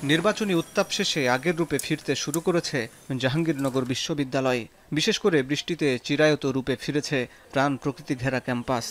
নির্বাচনী উত্তাপ শেষে আগের রূপে ফিরতে শুরু করেছে জাহাঙ্গীরনগর বিশ্ববিদ্যালয়। বিশেষ করে বৃষ্টিতে চিরায়ত রূপে ফিরেছে প্রাণ প্রকৃতি ঘেরা ক্যাম্পাস।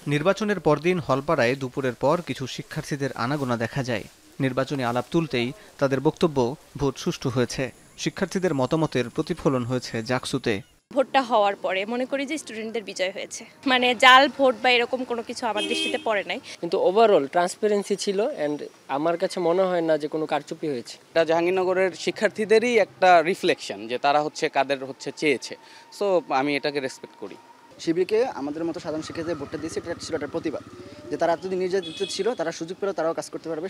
নির্বাচনের পরদিন হলপাড়ায় দুপুরের পর কিছু শিক্ষার্থীদের আনাগোনা দেখা যায়। নির্বাচনী আলাপ তুলতেই তাদের বক্তব্য, ভোট সুষ্ঠু হয়েছে। শিক্ষার্থীদের মতামতের প্রতিফলন হয়েছে জাকসুতে। ভোটটা হওয়ার পরে মনে করি যে স্টুডেন্টদের বিজয় হয়েছে, মানে জাল ভোট বা এরকম কোনো কিছু আমার দৃষ্টিতে পড়ে নাই। কিন্তু ওভারঅল ট্রান্সপারেন্সি ছিল এন্ড আমার কাছে মনে হয় না যে কোনো কারচুপি হয়েছে। এটা জাহাঙ্গীরনগরের শিক্ষার্থীদেরই একটা রিফ্লেকশন যে তারা কাদের চেয়েছে। সো আমি এটাকে রেসপেক্ট করি। শিবিরকে আমাদের মতো সাধারণ শিক্ষার্থীদের ভোটটা দিয়েছে, এটা ছিল একটা প্রতিবাদ যে তারা এতদিন নির্যাতিত ছিল, তারা সুযোগ পেলে তারাও কাজ করতে পারবে।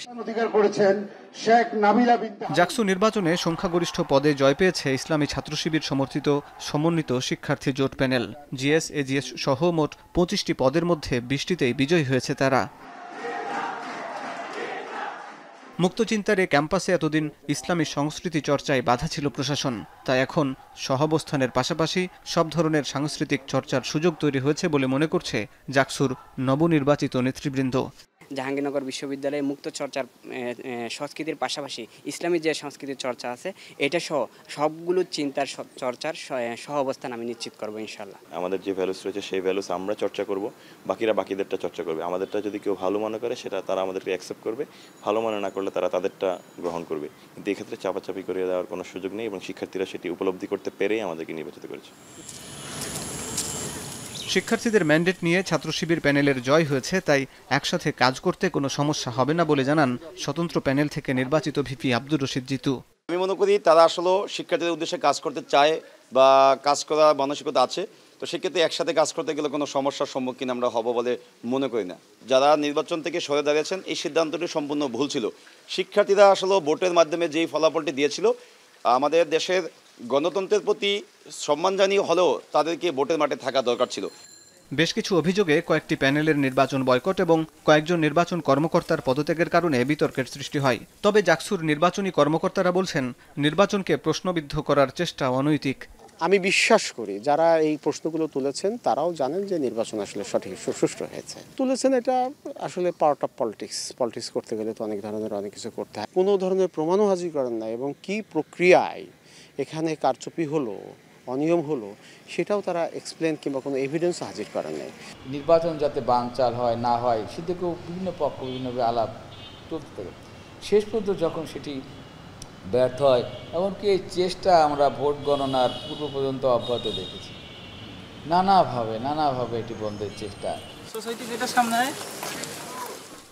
জাকসু নির্বাচনে সংখ্যাগরিষ্ঠ পদে জয় পেয়েছে ইসলামী ছাত্র শিবির সমর্থিত সমন্বিত শিক্ষার্থী জোট প্যানেল। জিএস, এজিএস সহ মোট 25টি পদের মধ্যে 20টিতেই বিজয়ী হয়েছে তারা। মুক্তচিন্তার এ ক্যাম্পাসে এতদিন ইসলামী সংস্কৃতি চর্চায় বাধা ছিল প্রশাসন। তাই এখন সহাবস্থানের পাশাপাশি সব ধরনের সাংস্কৃতিক চর্চার সুযোগ তৈরি হয়েছে বলে মনে করছে জাকসুর নবনির্বাচিত নেতৃবৃন্দ। জাহাঙ্গীরনগর বিশ্ববিদ্যালয়ে মুক্ত চর্চার সংস্কৃতির পাশাপাশি ইসলামী যে সংস্কৃতির চর্চা আছে এটা সহ সবগুলো চিন্তার চর্চার সহ অবস্থান আমি নিশ্চিত করবো ইনশাল্লাহ। আমাদের যে ভ্যালুস রয়েছে সেই ভ্যালুস আমরা চর্চা করব, বাকিরা বাকিদেরটা চর্চা করবে। আমাদেরটা যদি কেউ ভালো মনে করে সেটা তারা আমাদেরকে অ্যাকসেপ্ট করবে, ভালো মনে না করলে তারা তাদেরটা গ্রহণ করবে। কিন্তু এক্ষেত্রে চাপাচাপি করে দেওয়ার কোনো সুযোগ নেই এবং শিক্ষার্থীরা সেটি উপলব্ধি করতে পেরেই আমাদেরকে নির্বাচিত করেছে। শিক্ষার্থীদের ম্যান্ডেট নিয়ে ছাত্র শিবির প্যানেলের জয় হয়েছে, তাই একসাথে কাজ করতে কোনো সমস্যা হবে না বলে জানান স্বতন্ত্র প্যানেল থেকে নির্বাচিত ভিপি আব্দুর রশিদ জিতু। আমি মনে করি তারা আসলে শিক্ষার্থীদের উদ্দেশ্যে কাজ করতে চায় বা কাজ করার মানসিকতা আছে, তো সেক্ষেত্রে একসাথে কাজ করতে গেলে কোনো সমস্যার সম্মুখীন আমরা হব বলে মনে করি না। যারা নির্বাচন থেকে সরে দাঁড়িয়েছেন এই সিদ্ধান্তটি সম্পূর্ণ ভুল ছিল। শিক্ষার্থীরা আসলে ভোটের মাধ্যমে যেই ফলাফলটি দিয়েছিল, আমাদের দেশের গণতন্ত্রের প্রতি সম্মান জানিয়ে হলেও তাদেরকে ভোটের মাঠে থাকা দরকার ছিল। বেশ কিছু অভিযোগে কয়েকটি প্যানেলের নির্বাচন বয়কট এবং কয়েকজন নির্বাচন কর্মকর্তার পদত্যাগের কারণে বিতর্কের সৃষ্টি হয়। তবে জাকসুর নির্বাচনী কর্মকর্তারা বলছেন, নির্বাচনকে প্রশ্নবিদ্ধ করার চেষ্টা অনৈতিক। আমি বিশ্বাস করি যারা এই প্রশ্নগুলো তুলেছেন তারাও জানেন যে নির্বাচন আসলে সঠিক সুষ্ঠু হয়েছে। তুলেছেন এটা আসলে পার্ট অফ পলিটিক্স করতে গেলে তো অনেক কিছু করতে হয়। কোনো ধরনের প্রমাণও হাজির করেন না এবং কি প্রক্রিয়ায় এখানে কারচুপি হলো, অনিয়ম হলো, সেটাও তারা এক্সপ্লেন কিংবা কোনো এভিডেন্স হাজির করেন নাই। নির্বাচন যাতে বানচাল হয় না হয় সেদিকেও বিভিন্ন পক্ষ বিভিন্নভাবে আলাপ চলতে থাকে। শেষ পর্যন্ত যখন সেটি ব্যর্থ হয়, এমনকি এই চেষ্টা আমরা ভোট গণনার পূর্ব পর্যন্ত অব্যাহত দেখেছি। নানাভাবে এটি বন্ধের চেষ্টা।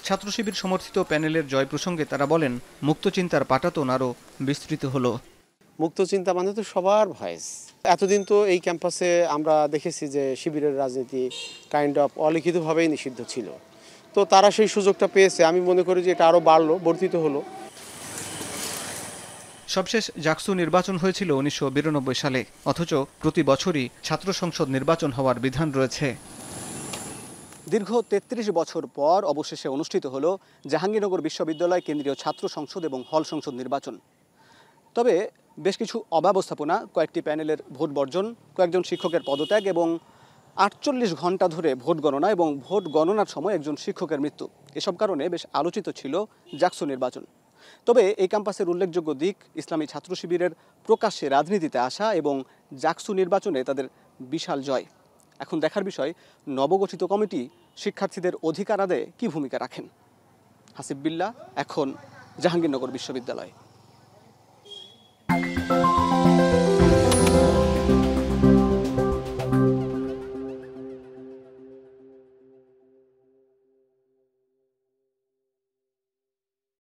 ছাত্র শিবির সমর্থিত প্যানেলের জয় প্রসঙ্গে তারা বলেন, মুক্তচিন্তার পাটাতন আরও বিস্তৃত হলো। মুক্ত চিন্তা মানে তো সবার ভয়েস। এতদিন তো এই ক্যাম্পাসে আমরা দেখেছি যে শিবিরের রাজনীতি কাইন্ড অফ অলিখিতভাবেই নিষিদ্ধ ছিল, তো তারা সেই সুযোগটা পেয়েছে। আমি মনে করি যে এটা আরও বাড়লো, বর্ধিত হলো। সবশেষ জাকসু নির্বাচন হয়েছিল 1992 সালে, অথচ প্রতি বছরই ছাত্র সংসদ নির্বাচন হওয়ার বিধান রয়েছে। দীর্ঘ 33 বছর পর অবশেষে অনুষ্ঠিত হল জাহাঙ্গীরনগর বিশ্ববিদ্যালয় কেন্দ্রীয় ছাত্র সংসদ এবং হল সংসদ নির্বাচন। তবে বেশ কিছু অব্যবস্থাপনা, কয়েকটি প্যানেলের ভোট বর্জন, কয়েকজন শিক্ষকের পদত্যাগ এবং 48 ঘন্টা ধরে ভোট গণনা এবং ভোট গণনার সময় একজন শিক্ষকের মৃত্যু, এসব কারণে বেশ আলোচিত ছিল জাকসু নির্বাচন। তবে এই ক্যাম্পাসের উল্লেখযোগ্য দিক ইসলামী ছাত্র শিবিরের প্রকাশ্যে রাজনীতিতে আসা এবং জাকসু নির্বাচনে তাদের বিশাল জয়। এখন দেখার বিষয়, নবগঠিত কমিটি শিক্ষার্থীদের অধিকার আদায়ে কী ভূমিকা রাখেন। হাসিব বিল্লাহ, এখন জাহাঙ্গীরনগর বিশ্ববিদ্যালয়।